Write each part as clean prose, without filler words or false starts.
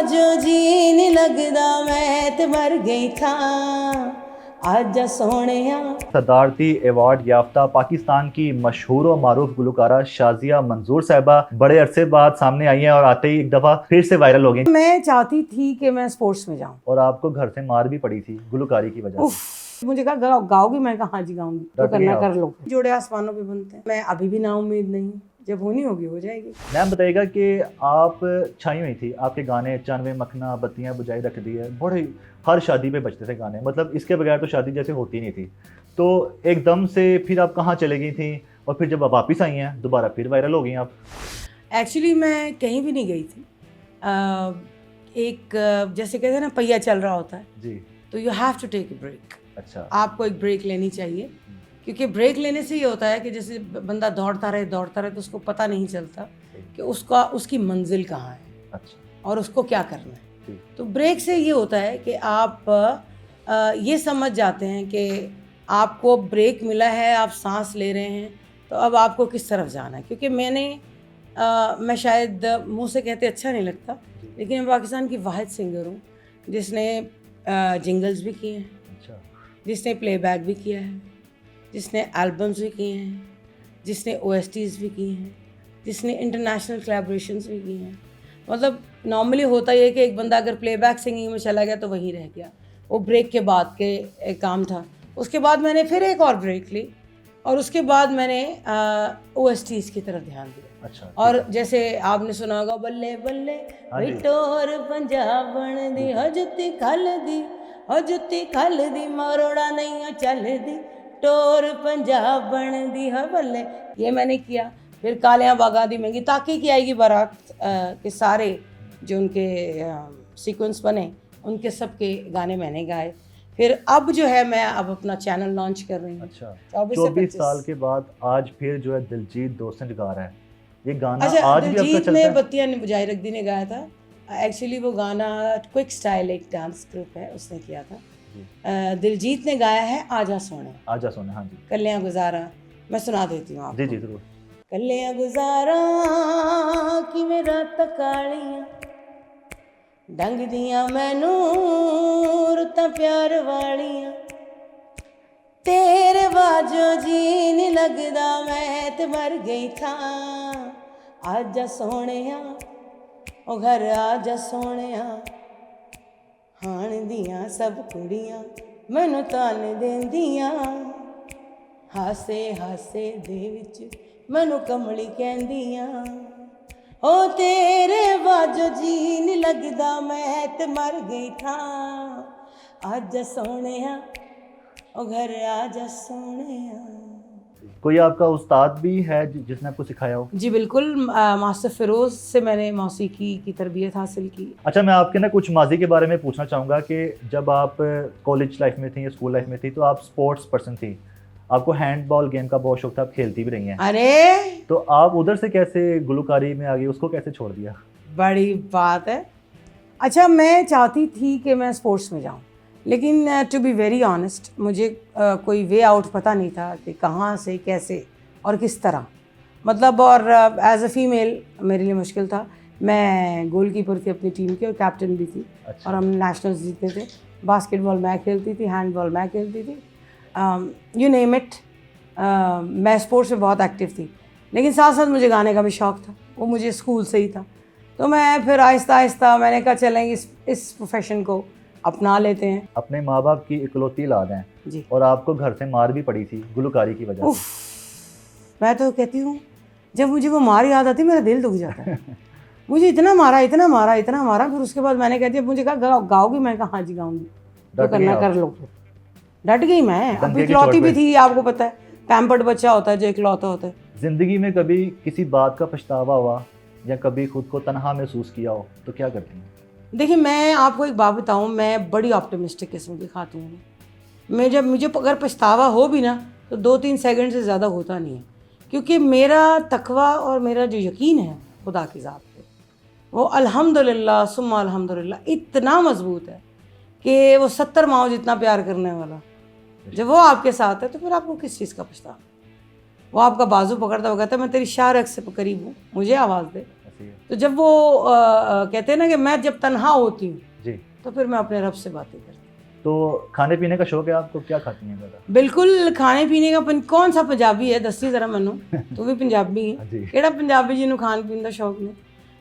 बाजो जी नहीं लगदा मैं ते मर गई था आजा सोहणिया। सदारती अवार्ड याफ्ता पाकिस्तान की मशहूर और मारूफ गुलकारा शाजिया मंजूर साहिबा बड़े अरसे बाद सामने आई हैं और आते ही एक दफ़ा फिर से वायरल हो गई। मैं चाहती थी कि मैं स्पोर्ट्स में जाऊं और आपको घर से मार भी पड़ी थी गुलकारी की वजह से। मुझे कहा गाओगी, मैं कहा हाँ जी गाऊंगी, तो डट गई करना आप। कर लो। जोड़े आसमानों पे बनते हैं, मैं अभी भी ना उम्मीद नहीं, जब होनी होगी हो जाएगी। मैम बताइएगा कि आप छाई हुई थी, आपके गाने चानवे मखना बत्तियां बुझाई रख दी है बड़े हर शादी पे बजते थे गाने, मतलब इसके बगैर तो शादी जैसे होती नहीं थी। तो एकदम से फिर आप कहाँ चले गई थी और फिर जब आप वापस आई हैं दोबारा फिर वायरल हो गई आप। एक्चुअली मैं कहीं भी नहीं गई थी। जैसे कहते हैं ना पहिया चल रहा होता है, जी। तो you have to take a break. अच्छा। आपको एक ब्रेक लेनी चाहिए, क्योंकि ब्रेक लेने से ये होता है कि जैसे बंदा दौड़ता रहे तो उसको पता नहीं चलता कि उसकी मंजिल कहाँ है अच्छा। और उसको क्या करना है। जी। तो ब्रेक से ये होता है कि आप ये समझ जाते हैं कि आपको ब्रेक मिला है, आप सांस ले रहे हैं, तो अब आपको किस तरफ जाना है। क्योंकि मैं शायद मुंह से कहते अच्छा नहीं लगता, लेकिन मैं पाकिस्तान की वाहिद सिंगर हूँ जिसने जिंगल्स भी किए हैं, अच्छा। जिसने प्लेबैक भी किया है, जिसने एल्बम्स भी किए हैं, जिसने OSTs भी किए हैं, जिसने इंटरनेशनल कोलैबोरेशंस भी किए हैं। मतलब नॉर्मली होता ये है कि एक बंदा अगर प्लेबैक सिंगिंग में चला गया तो वहीं रह गया, वो ब्रेक के बाद के एक काम था। उसके बाद मैंने फिर एक और ब्रेक ली और उसके बाद मैंने OSTs की तरफ ध्यान दिया। अच्छा। और जैसे आपने सुना होगा बल्ले बल्ले हाँ जी। टोर पंजाबण दी हजुती खल दी मरोड़ा नहीं चल दी टोर पंजाबण दी हवले, ये मैंने किया। फिर कालियाँ बागा दी महंगी ताकि की आएगी बारात के सारे जो उनके सीक्वेंस बने उनके सब के गाने मैंने गाए। फिर अब जो है मैं अब अपना चैनल लॉन्च कर रही हूँ। अच्छा। 24 साल के बाद आज फिर जो है दिलजीत दोसांझ गा रहा है, ये गाना अच्छा, आज भी आपका दिलजीत चलता ने है? बत्तियां बुझाई रख दी ने गाया था। एक्चुअली वो गाना क्विक स्टाइल एक डांस ग्रुप है उसने किया था। दिलजीत ने गाया है आजा सोने। आजा सोने। हाँ जी। कलियां गुजारा मैं सुना देती हूँ आपको। जी जी जरूर। कलियां गुजारा कि मेरा तकालियां डंग दियां मैनू रुतां प्यार वालियां तेरे बाजो जी नहीं लगदा मैं ते मर गई था आजा सोहणिया ओ घर आजा सोहणिया हाण दियां सब कुड़ियां मैनू तान देंदियां हासे हासे दे विच मैनू कमली कहंदियां ओ तेरे बाजो जी नहीं लगदा मैं ते मर गई था आजा सोहणिया ओ घर आजा सोहणिया। कोई आपका उस्ताद भी है जिसने आपको सिखाया हो? जी बिल्कुल, मास्टर फिरोज़ से मैंने मौसीकी की तरबियत हासिल की। अच्छा, मैं आपके ना कुछ माजी के बारे में पूछना चाहूँगा कि जब आप कॉलेज लाइफ में थी या स्कूल लाइफ में थी तो आप स्पोर्ट्स पर्सन थी, आपको हैंडबॉल गेम का बहुत शौक था, आप खेलती भी रही हैं। अरे तो आप उधर से कैसे गुलकारी में आ गई, उसको कैसे छोड़ दिया? बड़ी बात है। अच्छा, मैं चाहती थी कि मैं स्पोर्ट्स में जाऊं, लेकिन टू बी वेरी ऑनेस्ट मुझे कोई वे आउट पता नहीं था कि कहाँ से कैसे और किस तरह। मतलब और एज अ फीमेल मेरे लिए मुश्किल था। मैं गोलकीपर थी अपनी टीम की और कैप्टन भी थी। अच्छा। और हम नेशनल्स जीतते थे। बास्केटबॉल मैं खेलती थी, हैंडबॉल मैं खेलती थी, यू नेम इट। मैं स्पोर्ट्स में बहुत एक्टिव थी, लेकिन साथ साथ मुझे गाने का भी शौक़ था, वो मुझे स्कूल से ही था। तो मैं फिर आहिस्ता आहिस्ता मैंने कहा चलेंगे इस प्रोफेशन को अपना लेते हैं। अपने माँ बाप की इकलौती औलाद हैं जी। और आपको घर से मार भी पड़ी थी गुलकारी की वजह से। मैं तो कहती हूँ जब मुझे वो मार याद आती मेरा दिल दुख जाता है। मुझे इतना मारा, फिर उसके बाद मैंने कहती मुझे कहा गाओगी, मैं कहा हाँ जी गाऊंगी, तो करना कर लो। डट गई मैं। अब इकलौती भी थी, आपको पता है पैम्पर्ड बच्चा होता है जो इकलौता होता है। जिंदगी में कभी किसी बात का पछतावा हुआ या कभी खुद को तनहा महसूस किया हो तो क्या करती हैं? देखिए, मैं आपको एक बात बताऊं, मैं बड़ी ऑप्टिमिस्टिक किस्म की खातून हूँ। मुझे अगर पछतावा हो भी ना तो 2-3 सेकंड से ज़्यादा होता नहीं है, क्योंकि मेरा तकवा और मेरा जो यकीन है खुदा की ज़ात पे, वो अल्हम्दुलिल्लाह सुम्मा अल्हम्दुलिल्लाह इतना मजबूत है कि वो 70 माओ जितना प्यार करने वाला जब वो आपके साथ है तो फिर आपको किस चीज़ का पछतावा। वो आपका बाजू पकड़ता हुआ कहता है मैं तेरी शाह रख से करीब हूँ, मुझे आवाज़ दे, ऐसी है। तो जब वो कहते हैं ना कि मैं जब तन्हा होती हूँ जी। तो फिर मैं अपने रब से बातें करती हूँ। तो खाने पीने का शौक है आपको, क्या खाती हैं ज़्यादा? बिल्कुल खाने पीने का कौन सा पंजाबी है दसी जरा मैनू, तू भी पंजाबी है, जी। ਕਿਹੜਾ ਪੰਜਾਬੀ ਜਿਹਨੂੰ ਖਾਣ ਪੀਣ ਦਾ ਸ਼ੌਕ ਨਹੀਂ।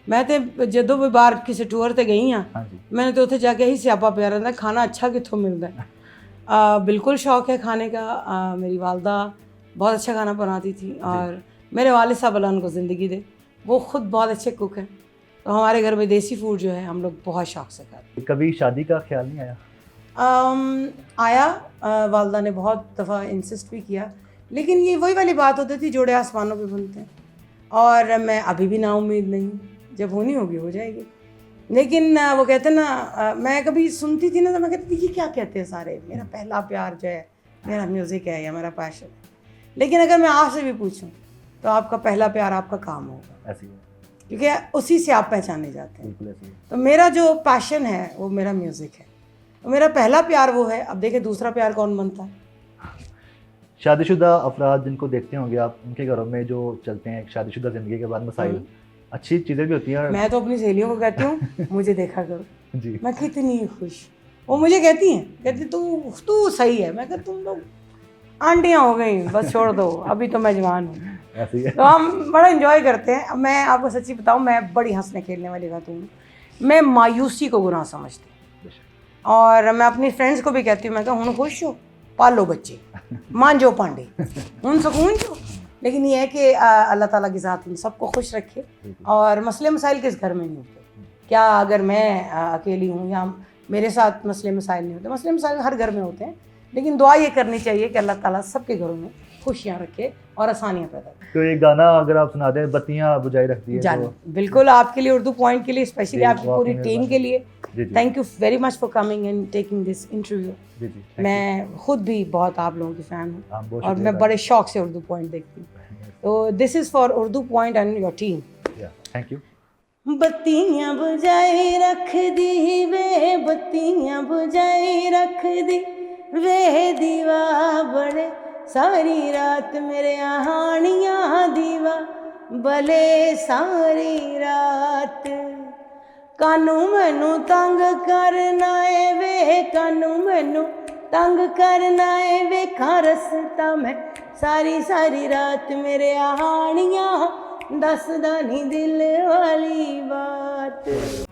ਮੈਂ ਤੇ ਜਦੋਂ ਵੀ ਬਾਹਰ ਕਿਸੇ ਟੂਰ ਤੇ ਗਈ ਹਾਂ हाँ जी। मैंने तो उत्थे जाके ही स्यापा पिया रहता खाना अच्छा कित्थों मिलता है। बिल्कुल शौक़ है खाने का। मेरी वालदा बहुत अच्छा खाना बनाती थी और मेरे वालिद साहब अल्लाह उनको ज़िंदगी दे, वो ख़ुद बहुत अच्छे कुक हैं। तो हमारे घर में देसी फूड जो है हम लोग बहुत शौक़ से खाते। कभी शादी का ख्याल नहीं आया? आया, वालदा ने बहुत दफ़ा इंसिस्ट भी किया, लेकिन ये वही वाली बात होती थी जोड़े आसमानों पे बनते हैं, और मैं अभी भी नाउम्मीद नहीं, जब होनी होगी हो जाएगी। लेकिन वो कहते हैं ना, मैं कभी सुनती थी ना तो मैं कहती थी ये क्या कहते हैं सारे, मेरा पहला प्यार जो है मेरा म्यूज़िक है या मेरा पैशन है। लेकिन अगर मैं आपसे भी पूछूं तो आपका पहला प्यार आपका काम होगा, ऐसी है, क्योंकि उसी से आप पहचाने जाते हैं। बिल्कुल ऐसी है। तो मेरा जो पैशन है वो मेरा म्यूज़िक है, तो मेरा पहला प्यार वो है। अब देखिए दूसरा प्यार कौन बनता है। शादीशुदा अफराद जिनको देखते होंगे आप, उनके घरों में जो चलते हैं शादीशुदा ज़िंदगी के बाद मसाइल, अच्छी चीज़ें भी होती हैं। मैं तो अपनी सहेलियों को कहती हूँ मुझे देखा करो जी। मैं कितनी खुश। वो मुझे कहती हैं, कहती तू सही है। मैं कहती तुम लोग आंटियाँ हो गई, बस छोड़ दो, अभी तो मैं जवान हूँ। ऐसी है। तो हम बड़ा एंजॉय करते हैं। अब मैं आपको सच्ची बताऊँ, मैं बड़ी हंसने खेलने वाली खातून हूँ। मैं मायूसी को गुनाह समझती हूँ, और मैं अपनी फ्रेंड्स को भी कहती हूँ, मैं कहा हुण खुश हो, पालो बच्चे, मांजो पांडे, हुण सुकून जो। लेकिन ये है कि अल्लाह ताला की ज़ात इन सबको खुश रखे, और मसले मसाइल किस घर में नहीं होते। क्या अगर मैं अकेली हूँ या मेरे साथ मसले मसाइल नहीं होते, मसले मसाइल हर घर में होते हैं, लेकिन दुआ ये करनी चाहिए कि अल्लाह ताला सबके घरों में खुशियाँ रखे और आसानियाँ पैदा करे। तो ये गाना अगर आप सुना दें, बत्तियाँ बुझाई रखती है, जान तो बिल्कुल आपके लिए, उर्दू पॉइंट के लिए, स्पेशली आपकी वो पूरी आपकी टीम के लिए जी जी thank you very much for coming and taking this interview. जी जी। मैं खुद भी बहुत आप लोगों की फ़ैन हूँ, हाँ, बहुत और शुक्रिया मैं बड़े शौक से उर्दू पॉइंट देखती हूँ। तो this is for Urdu point and your team. Thank you. बत्तियां बुझाई रख दी वे, बत्तियां बुझाई रख दी वे, दीवा बड़े सारी रात मेरे हानियां दीवा भले सारी रात। कानू मैनू तंग करना है वे, कानू मैनू तंग करना है वे, खा रसता मैं सारी सारी रात मेरे हानियां दसदा नहीं दिल वाली बात।